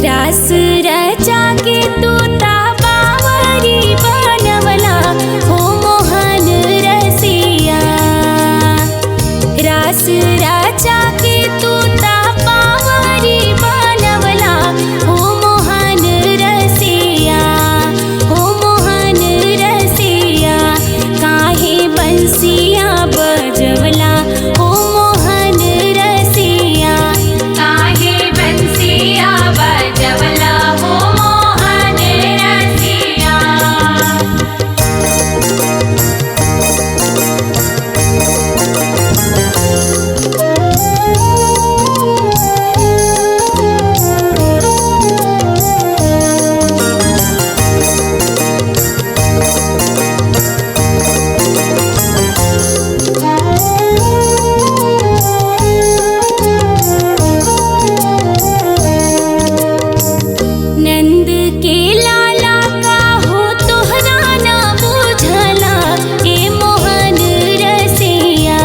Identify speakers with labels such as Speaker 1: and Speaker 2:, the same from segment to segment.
Speaker 1: रास रचा के तोता बावरी बनवला हो मोहन रसिया। रास रचा के तोता बावरी बनवला हो मोहन रसिया, हो मोहन रसिया। काहे बंसिया बजवला हो मोहन रसिया, काहे बंसिया बजवला हो मोहन रसिया। नंद के लाला का हो तोहरा ना बुझला ए मोहन रसिया।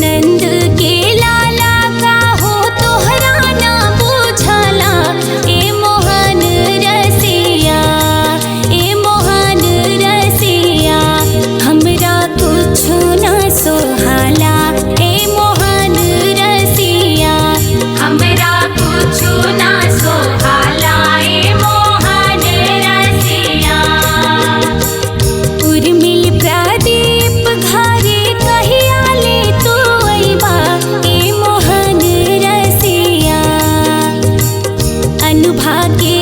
Speaker 1: नंद के लाला का हो तोहरा ना बुझला ए मोहन रसिया, ए मोहन रसिया। हमरा कुछु ना सोहाला ए मोहन रसिया, हमरा कुछु ना सोहाला ए मोहन रसिया। उर्मिल प्रदीप घरे कहिया ले तू अइबा ए मोहन रसिया। अनुभा के